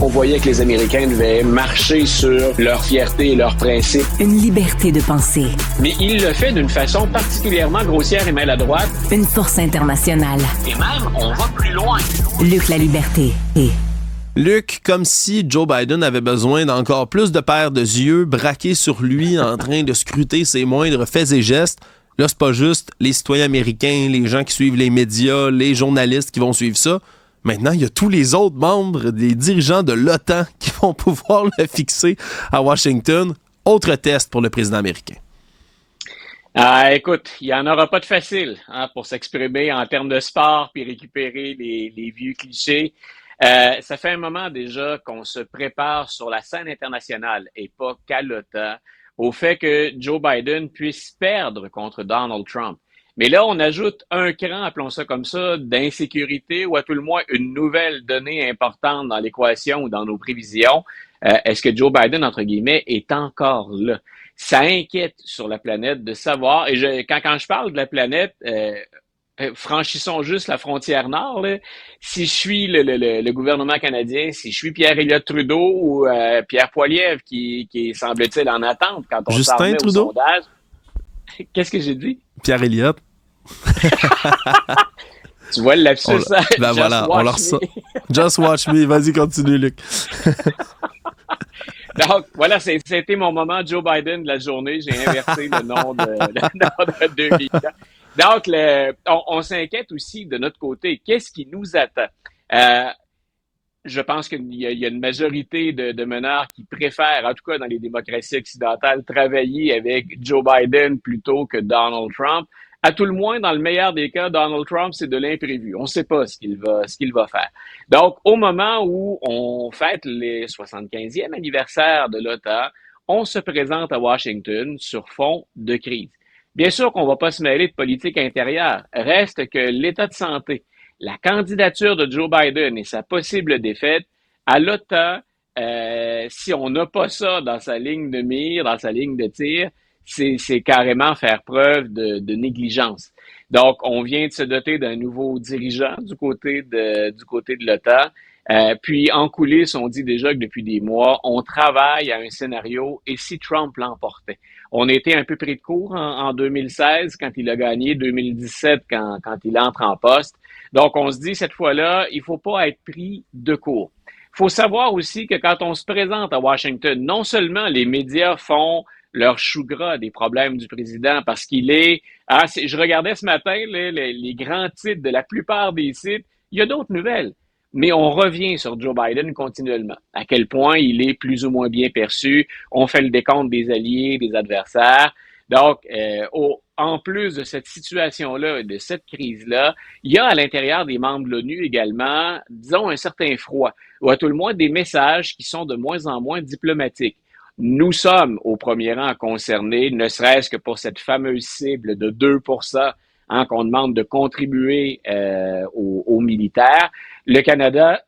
On voyait que les Américains devaient marcher sur leur fierté et leurs principes. Une liberté de penser. Mais il le fait d'une façon particulièrement grossière et maladroite. Une force internationale. Et même, on va plus loin. Luc La Liberté. Luc, comme si Joe Biden avait besoin d'encore plus de paires de yeux braqués sur lui en train de scruter ses moindres faits et gestes. Là, c'est pas juste les citoyens américains, les gens qui suivent les médias, les journalistes qui vont suivre ça. Maintenant, il y a tous les autres membres, des dirigeants de l'OTAN qui vont pouvoir le fixer à Washington. Autre test pour le président américain. Écoute, il n'y en aura pas de facile pour s'exprimer en termes de sport puis récupérer les vieux clichés. Ça fait un moment déjà qu'on se prépare sur la scène internationale et pas qu'à l'OTAN au fait que Joe Biden puisse perdre contre Donald Trump. Mais là, on ajoute un cran, appelons ça comme ça, d'insécurité ou à tout le moins une nouvelle donnée importante dans l'équation ou dans nos prévisions. Est-ce que Joe Biden, entre guillemets, est encore là? Ça inquiète sur la planète de savoir, et quand je parle de la planète, franchissons juste la frontière nord, là. Si je suis le gouvernement canadien, si je suis Pierre-Éliott Trudeau ou Pierre Poilievre qui semble-t-il en attente quand on s'en remet au sondage. Qu'est-ce que j'ai dit? Pierre-Éliott. Tu vois le lapsus, ben voilà, on leur sort. Just watch me. Vas-y, continue, Luc. Donc, voilà, c'était mon moment Joe Biden de la journée. J'ai inversé le nom de deux militants. Donc, on s'inquiète aussi de notre côté. Qu'est-ce qui nous attend? Je pense qu'il y a une majorité de meneurs qui préfèrent, en tout cas dans les démocraties occidentales, travailler avec Joe Biden plutôt que Donald Trump. À tout le moins, dans le meilleur des cas, Donald Trump, c'est de l'imprévu. On ne sait pas ce qu'il va faire. Donc, au moment où on fête les 75e anniversaire de l'OTAN, on se présente à Washington sur fond de crise. Bien sûr qu'on ne va pas se mêler de politique intérieure. Reste que l'état de santé, la candidature de Joe Biden et sa possible défaite à l'OTAN, si on n'a pas ça dans sa ligne de mire, dans sa ligne de tir, c'est carrément faire preuve de négligence. Donc, on vient de se doter d'un nouveau dirigeant du côté de l'OTAN. Puis, en coulisses, on dit déjà que depuis des mois, on travaille à un scénario et si Trump l'emportait. On était un peu pris de court en 2016 quand il a gagné, 2017 quand il entre en poste. Donc, on se dit cette fois-là, il faut pas être pris de court. Il faut savoir aussi que quand on se présente à Washington, non seulement les médias font leur chou gras des problèmes du président parce qu'il est... je regardais ce matin les grands titres de la plupart des sites. Il y a d'autres nouvelles. Mais on revient sur Joe Biden continuellement. À quel point il est plus ou moins bien perçu. On fait le décompte des alliés, des adversaires. Donc, en plus de cette situation-là, de cette crise-là, il y a à l'intérieur des membres de l'ONU également, disons, un certain froid, ou à tout le moins des messages qui sont de moins en moins diplomatiques. Nous sommes au premier rang concernés, ne serait-ce que pour cette fameuse cible de 2%, qu'on demande de contribuer aux militaires. Le Canada,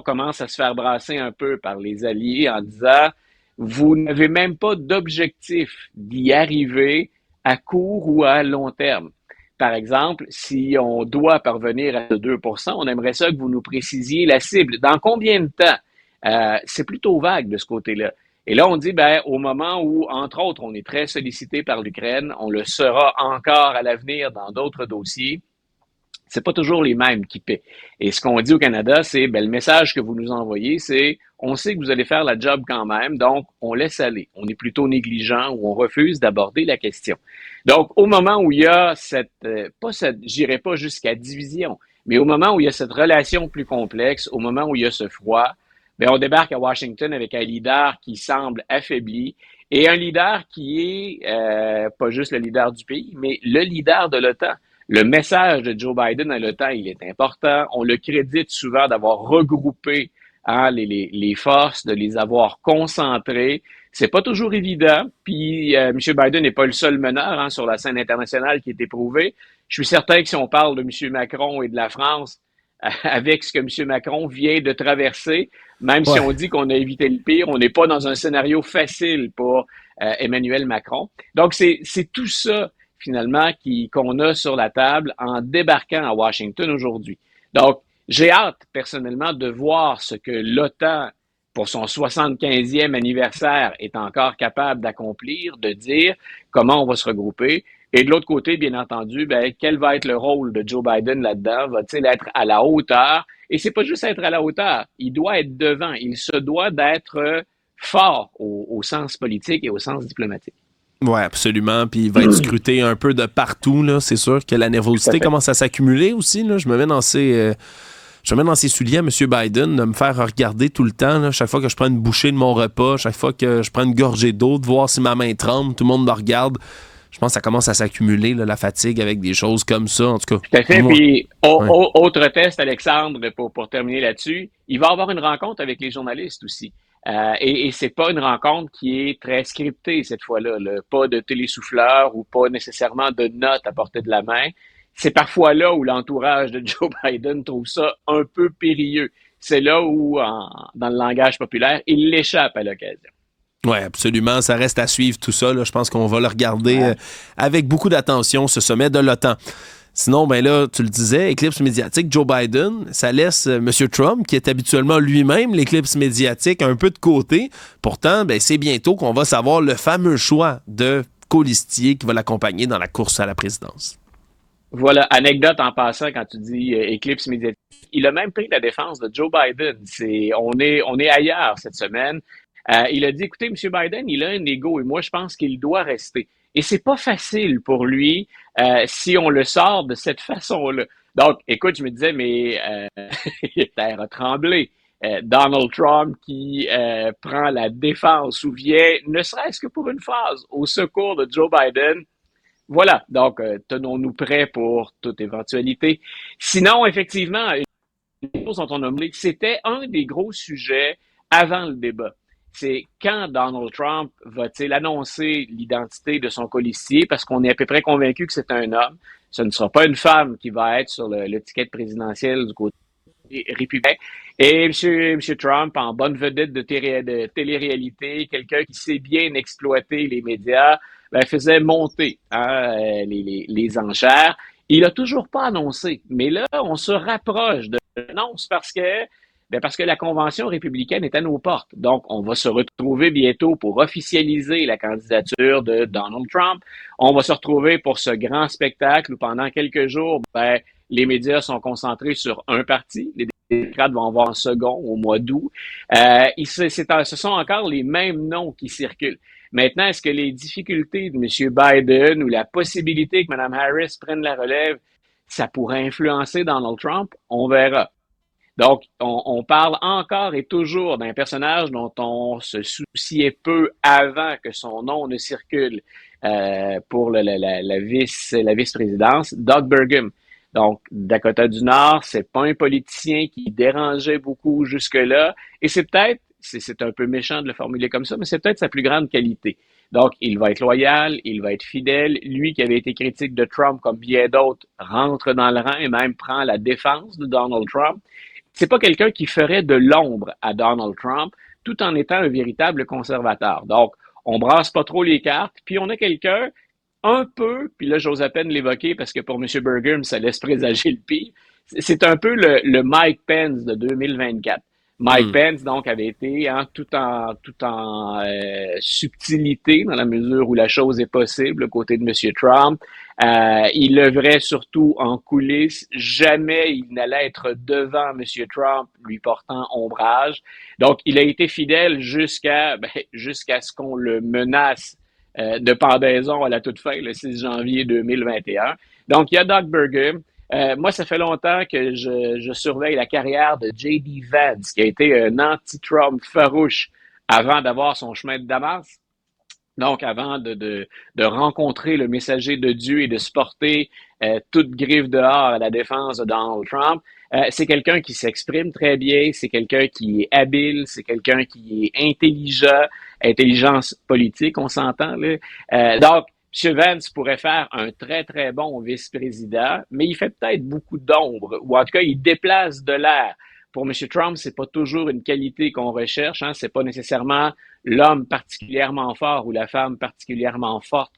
commence à se faire brasser un peu par les alliés en disant « Vous n'avez même pas d'objectif d'y arriver à court ou à long terme. » Par exemple, si on doit parvenir à 2%, on aimerait ça que vous nous précisiez la cible. Dans combien de temps? C'est plutôt vague de ce côté-là. Et là, on dit, au moment où, entre autres, on est très sollicité par l'Ukraine, on le sera encore à l'avenir dans d'autres dossiers, c'est pas toujours les mêmes qui paient. Et ce qu'on dit au Canada, c'est, le message que vous nous envoyez, c'est, on sait que vous allez faire la job quand même, donc on laisse aller. On est plutôt négligent ou on refuse d'aborder la question. Donc, au moment où il y a j'irai pas jusqu'à division, mais au moment où il y a cette relation plus complexe, au moment où il y a ce froid, on débarque à Washington avec un leader qui semble affaibli et un leader qui est pas juste le leader du pays, mais le leader de l'OTAN. Le message de Joe Biden à l'OTAN, il est important. On le crédite souvent d'avoir regroupé les forces, de les avoir concentrées. C'est pas toujours évident. Puis M. Biden n'est pas le seul meneur sur la scène internationale qui est éprouvé. Je suis certain que si on parle de M. Macron et de la France, avec ce que M. Macron vient de traverser, même si on dit qu'on a évité le pire, on n'est pas dans un scénario facile pour Emmanuel Macron. Donc, c'est tout ça, finalement, qu'on a sur la table en débarquant à Washington aujourd'hui. Donc, J'ai hâte, personnellement, de voir ce que l'OTAN, pour son 75e anniversaire, est encore capable d'accomplir, de dire comment on va se regrouper. Et de l'autre côté, bien entendu, ben, quel va être le rôle de Joe Biden là-dedans? Va-t-il être à la hauteur? Et c'est pas juste être à la hauteur. Il doit être devant. Il se doit d'être fort au sens politique et au sens diplomatique. Oui, absolument. Puis il va être scruté un peu de partout. Là. C'est sûr que la Tout à nervosité fait. commence à s'accumuler aussi. Là. Je me mets dans ses souliers à M. Biden, de me faire regarder tout le temps. Là. Chaque fois que je prends une bouchée de mon repas, chaque fois que je prends une gorgée d'eau, de voir si ma main tremble, tout le monde me regarde. Je pense que ça commence à s'accumuler, là, la fatigue avec des choses comme ça. En tout cas, Tout à fait. moi. Puis, Ouais. autre test, Alexandre, pour terminer là-dessus, il va avoir une rencontre avec les journalistes aussi. Et c'est pas une rencontre qui est très scriptée cette fois-là, là. Pas de télésouffleur ou pas nécessairement de notes à portée de la main. C'est parfois là où l'entourage de Joe Biden trouve ça un peu périlleux. C'est là où, dans le langage populaire, il l'échappe à l'occasion. Oui, absolument. Ça reste à suivre tout ça. Là. Je pense qu'on va le regarder Ouais. avec beaucoup d'attention, ce sommet de l'OTAN. Sinon, ben là, tu le disais, éclipse médiatique, Joe Biden, ça laisse M. Trump, qui est habituellement lui-même l'éclipse médiatique, un peu de côté. Pourtant, ben, c'est bientôt qu'on va savoir le fameux choix de colistier qui va l'accompagner dans la course à la présidence. Voilà, anecdote en passant quand tu dis éclipse médiatique. Il a même pris la défense de Joe Biden. On est ailleurs cette semaine. Il a dit, écoutez, M. Biden, il a un ego et moi, je pense qu'il doit rester. Et c'est pas facile pour lui si on le sort de cette façon-là. Donc, écoute, je me disais, mais terre a tremblé. Donald Trump qui prend la défense ou vient, ne serait-ce que pour une phase, au secours de Joe Biden. Voilà, donc tenons-nous prêts pour toute éventualité. Sinon, effectivement, les choses dont on a nommé, c'était un des gros sujets avant le débat. C'est quand Donald Trump va-t-il annoncer l'identité de son colistier, parce qu'on est à peu près convaincu que c'est un homme. Ce ne sera pas une femme qui va être sur le ticket présidentiel du côté républicain. Et M. Trump, en bonne vedette de télé-réalité, quelqu'un qui sait bien exploiter les médias, ben, faisait monter les enchères. Il n'a toujours pas annoncé, mais là, on se rapproche de l'annonce parce que la convention républicaine est à nos portes. Donc, on va se retrouver bientôt pour officialiser la candidature de Donald Trump. On va se retrouver pour ce grand spectacle où pendant quelques jours, ben, les médias sont concentrés sur un parti. Les démocrates vont avoir un second au mois d'août. Ce sont encore les mêmes noms qui circulent. Maintenant, est-ce que les difficultés de M. Biden ou la possibilité que Mme Harris prenne la relève, ça pourrait influencer Donald Trump? On verra. Donc, on parle encore et toujours d'un personnage dont on se souciait peu avant que son nom ne circule pour la vice-présidence, Doug Burgum. Donc, Dakota du Nord, c'est pas un politicien qui dérangeait beaucoup jusque-là, et c'est un peu méchant de le formuler comme ça, mais c'est peut-être sa plus grande qualité. Donc, il va être loyal, il va être fidèle. Lui qui avait été critique de Trump, comme bien d'autres, rentre dans le rang et même prend la défense de Donald Trump. C'est pas quelqu'un qui ferait de l'ombre à Donald Trump tout en étant un véritable conservateur. Donc, on brasse pas trop les cartes, puis on a quelqu'un un peu, puis là j'ose à peine l'évoquer parce que pour M. Burgum, ça laisse présager le pire, c'est un peu le Mike Pence de 2024. Mike Hmm. Pence, donc, avait été tout en subtilité dans la mesure où la chose est possible, côté de M. Trump. Il œuvrait surtout en coulisses. Jamais il n'allait être devant M. Trump, lui portant ombrage. Donc, il a été fidèle jusqu'à ce qu'on le menace de pendaison à la toute fin, le 6 janvier 2021. Donc, il y a Doug Burgum. Moi, ça fait longtemps que je surveille la carrière de J.D. Vance, qui a été un anti-Trump farouche avant d'avoir son chemin de Damas. Donc, avant de rencontrer le messager de Dieu et de se porter toute griffe dehors à la défense de Donald Trump, c'est quelqu'un qui s'exprime très bien, c'est quelqu'un qui est habile, c'est quelqu'un qui est intelligent, intelligence politique, on s'entend là. Donc, M. Vance pourrait faire un très, très bon vice-président, mais il fait peut-être beaucoup d'ombre, ou en tout cas, il déplace de l'air. Pour M. Trump, c'est pas toujours une qualité qu'on recherche, hein, c'est pas nécessairement l'homme particulièrement fort ou la femme particulièrement forte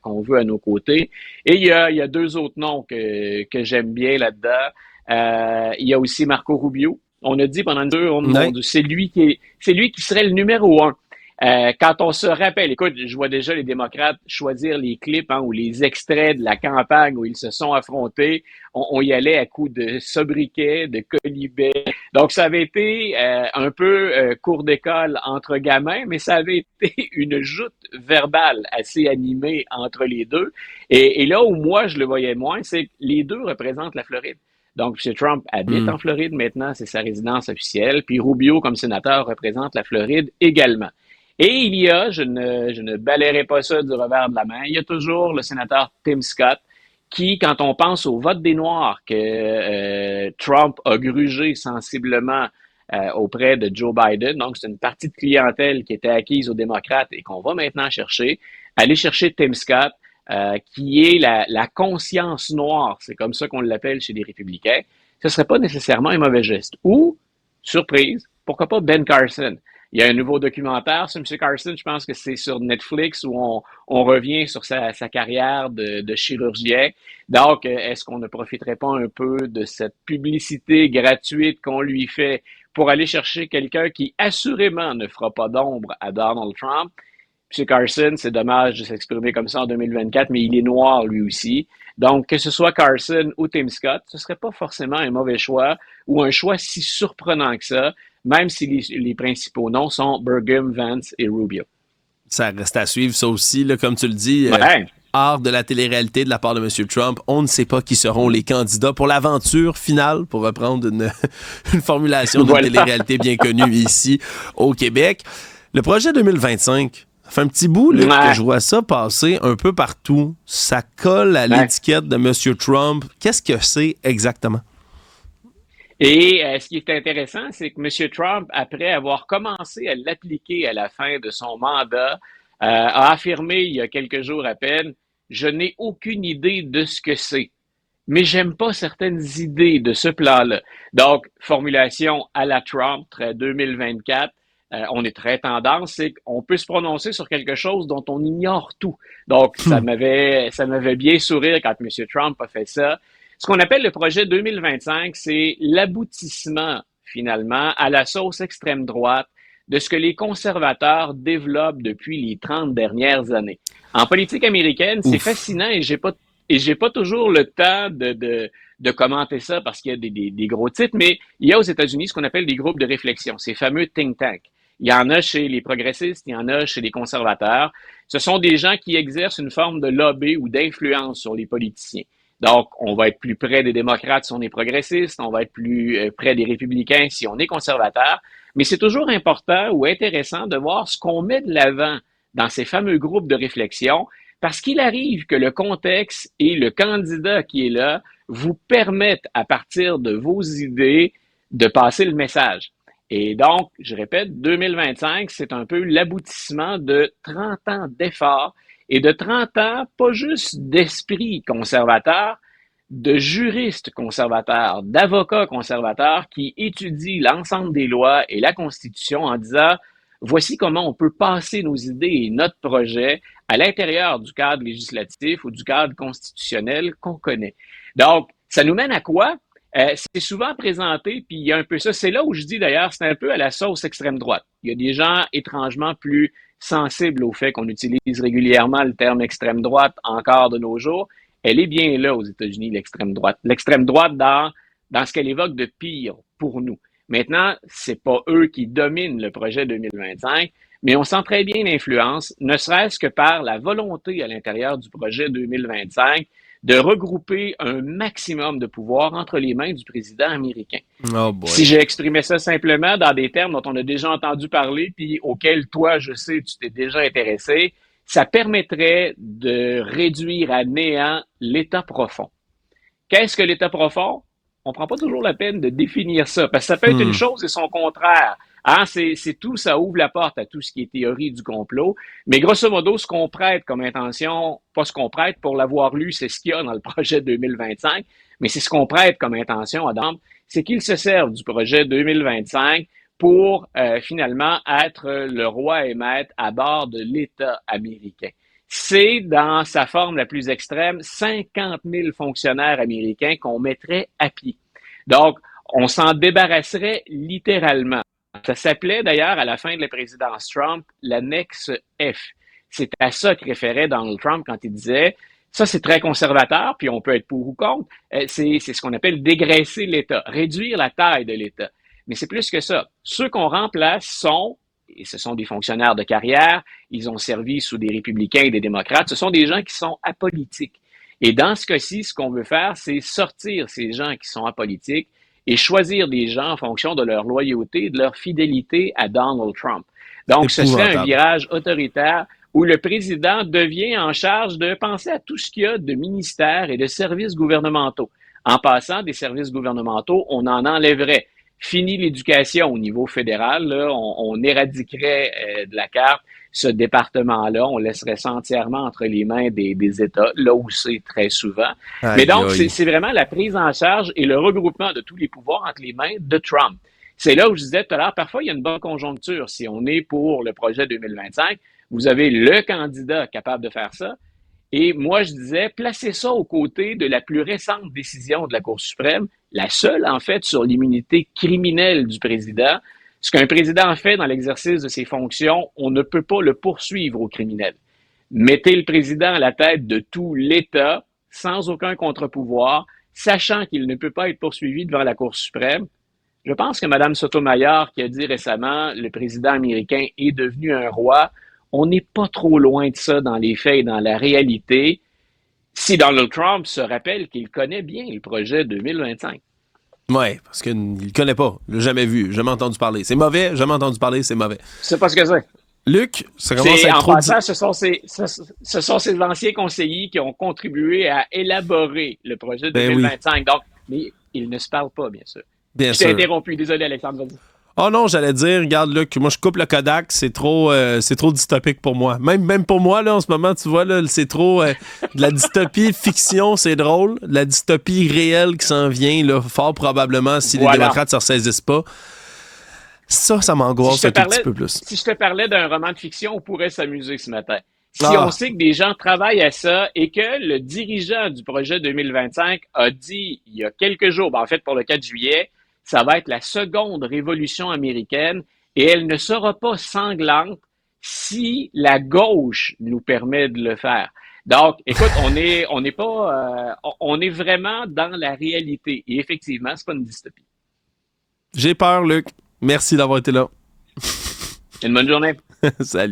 qu'on veut à nos côtés. Et il y a deux autres noms que j'aime bien là-dedans. Il y a aussi Marco Rubio. On a dit pendant une heure, Ouais. c'est lui qui serait le numéro un. Quand on se rappelle, écoute, je vois déjà les démocrates choisir les clips ou les extraits de la campagne où ils se sont affrontés. On y allait à coups de sobriquets, de colibets. Donc, ça avait été un peu cours d'école entre gamins, mais ça avait été une joute verbale assez animée entre les deux. Et là où moi, je le voyais moins, c'est que les deux représentent la Floride. Donc, M. Trump habite Hmm. en Floride maintenant, c'est sa résidence officielle. Puis Rubio, comme sénateur, représente la Floride également. Et il y a, je ne balayerai pas ça du revers de la main, il y a toujours le sénateur Tim Scott qui, quand on pense au vote des Noirs que Trump a grugé sensiblement auprès de Joe Biden, donc c'est une partie de clientèle qui était acquise aux démocrates et qu'on va maintenant chercher, aller chercher Tim Scott, qui est la conscience noire, c'est comme ça qu'on l'appelle chez les républicains, ce ne serait pas nécessairement un mauvais geste. Ou, surprise, pourquoi pas Ben Carson? Il y a un nouveau documentaire sur M. Carson, je pense que c'est sur Netflix, où on revient sur sa carrière de chirurgien. Donc, est-ce qu'on ne profiterait pas un peu de cette publicité gratuite qu'on lui fait pour aller chercher quelqu'un qui assurément ne fera pas d'ombre à Donald Trump? M. Carson, c'est dommage de s'exprimer comme ça en 2024, mais il est noir lui aussi. Donc, que ce soit Carson ou Tim Scott, ce ne serait pas forcément un mauvais choix ou un choix si surprenant que ça, même si les principaux noms sont Burgum, Vance et Rubio. Ça reste à suivre, ça aussi, là, comme tu le dis. Ouais. Art de la télé-réalité de la part de M. Trump. On ne sait pas qui seront les candidats pour l'aventure finale, pour reprendre une formulation d'une Voilà. télé-réalité bien connue ici au Québec. Le projet 2025, ça fait un petit bout là, Ouais. que je vois ça passer un peu partout. Ça colle à Ouais. l'étiquette de M. Trump. Qu'est-ce que c'est exactement? Et ce qui est intéressant, c'est que M. Trump, après avoir commencé à l'appliquer à la fin de son mandat, a affirmé il y a quelques jours à peine, je n'ai aucune idée de ce que c'est, mais j'aime pas certaines idées de ce plan-là. Donc, formulation à la Trump, très 2024, on est très tendance, c'est qu'on peut se prononcer sur quelque chose dont on ignore tout. Donc, ça m'avait bien sourire quand M. Trump a fait ça. Ce qu'on appelle le projet 2025, c'est l'aboutissement, finalement, à la sauce extrême droite de ce que les conservateurs développent depuis les 30 dernières années. En politique américaine, c'est Ouf. fascinant et j'ai pas toujours le temps de commenter ça parce qu'il y a des gros titres, mais il y a aux États-Unis ce qu'on appelle des groupes de réflexion, ces fameux think tanks. Il y en a chez les progressistes, il y en a chez les conservateurs. Ce sont des gens qui exercent une forme de lobby ou d'influence sur les politiciens. Donc, on va être plus près des démocrates si on est progressiste, on va être plus près des républicains si on est conservateur, mais c'est toujours important ou intéressant de voir ce qu'on met de l'avant dans ces fameux groupes de réflexion, parce qu'il arrive que le contexte et le candidat qui est là vous permettent, à partir de vos idées, de passer le message. Et donc, je répète, 2025, c'est un peu l'aboutissement de 30 ans d'efforts et de 30 ans, pas juste d'esprit conservateur, de juristes conservateurs, d'avocats conservateurs qui étudient l'ensemble des lois et la Constitution en disant voici comment on peut passer nos idées et notre projet à l'intérieur du cadre législatif ou du cadre constitutionnel qu'on connaît. Donc, ça nous mène à quoi? C'est souvent présenté, puis il y a un peu ça. C'est là où je dis d'ailleurs, c'est un peu à la sauce extrême droite. Il y a des gens étrangement plus sensibles au fait qu'on utilise régulièrement le terme extrême droite encore de nos jours. Elle est bien là aux États-Unis, l'extrême droite. L'extrême droite dans ce qu'elle évoque de pire pour nous. Maintenant, c'est pas eux qui dominent le projet 2025, mais on sent très bien l'influence, ne serait-ce que par la volonté à l'intérieur du projet 2025 de regrouper un maximum de pouvoir entre les mains du président américain. Oh Si boy. j'ai exprimé ça simplement dans des termes dont on a déjà entendu parler, puis auxquels toi, je sais, tu t'es déjà intéressé, ça permettrait de réduire à néant l'état profond. Qu'est-ce que l'état profond? On ne prend pas toujours la peine de définir ça, parce que ça peut être une Hmm. chose et son contraire. Hein, c'est tout, ça ouvre la porte à tout ce qui est théorie du complot. Mais grosso modo, ce qu'on prête comme intention, pas ce qu'on prête pour l'avoir lu, c'est ce qu'il y a dans le projet 2025, mais c'est ce qu'on prête comme intention, Adam, c'est qu'ils se servent du projet 2025 pour finalement être le roi et maître à bord de l'État américain. C'est, dans sa forme la plus extrême, 50 000 fonctionnaires américains qu'on mettrait à pied. Donc, on s'en débarrasserait littéralement. Ça s'appelait d'ailleurs à la fin de la présidence Trump l'annexe F. C'est à ça que référait Donald Trump quand il disait ça, c'est très conservateur, puis on peut être pour ou contre. C'est ce qu'on appelle dégraisser l'État, réduire la taille de l'État. Mais c'est plus que ça. Ceux qu'on remplace sont, et ce sont des fonctionnaires de carrière, ils ont servi sous des républicains et des démocrates, ce sont des gens qui sont apolitiques. Et dans ce cas-ci, ce qu'on veut faire, c'est sortir ces gens qui sont apolitiques et choisir des gens en fonction de leur loyauté, de leur fidélité à Donald Trump. Donc, ce serait un virage autoritaire où le président devient en charge de penser à tout ce qu'il y a de ministères et de services gouvernementaux. En passant des services gouvernementaux, on en enlèverait. Fini l'éducation au niveau fédéral, là, on éradiquerait de la carte ce département-là, on laisserait ça entièrement entre les mains des États, là où c'est très souvent. Mais donc, c'est vraiment la prise en charge et le regroupement de tous les pouvoirs entre les mains de Trump. C'est là où je disais tout à l'heure, parfois, il y a une bonne conjoncture. Si on est pour le projet 2025, vous avez le candidat capable de faire ça. Et moi, je disais, placez ça aux côtés de la plus récente décision de la Cour suprême, la seule, en fait, sur l'immunité criminelle du président. Ce qu'un président fait dans l'exercice de ses fonctions, on ne peut pas le poursuivre au criminel. Mettez le président à la tête de tout l'État, sans aucun contre-pouvoir, sachant qu'il ne peut pas être poursuivi devant la Cour suprême. Je pense que Mme Sotomayor, qui a dit récemment, le président américain est devenu un roi, on n'est pas trop loin de ça dans les faits et dans la réalité. Si Donald Trump se rappelle qu'il connaît bien le projet 2025. Oui, parce qu'il ne le connaît pas. Il l'a jamais vu, jamais entendu parler. C'est mauvais, jamais entendu parler, c'est mauvais. Je sais pas ce que c'est. Luc, ça commence à être trop... Ce sont ces anciens conseillers qui ont contribué à élaborer le projet 2025. Oui. Donc, mais ils ne se parlent pas, bien sûr. Bien sûr. Je t'ai interrompu. Désolé, Alexandre. Vas-y. Oh non, j'allais dire, regarde, Luc, moi, je coupe le Kodak, c'est trop dystopique pour moi. Même pour moi, là, en ce moment, tu vois, là, c'est trop de la dystopie fiction, c'est drôle. De la dystopie réelle qui s'en vient, là, fort probablement, si les démocrates ne se ressaisissent pas. Ça m'angoisse un tout petit peu plus. Si je te parlais d'un roman de fiction, on pourrait s'amuser ce matin. Si on sait que des gens travaillent à ça et que le dirigeant du projet 2025 a dit il y a quelques jours, en fait pour le 4 juillet, ça va être la seconde révolution américaine et elle ne sera pas sanglante si la gauche nous permet de le faire. Donc, écoute, on est vraiment dans la réalité et effectivement, c'est pas une dystopie. J'ai peur, Luc. Merci d'avoir été là. Une bonne journée. Salut.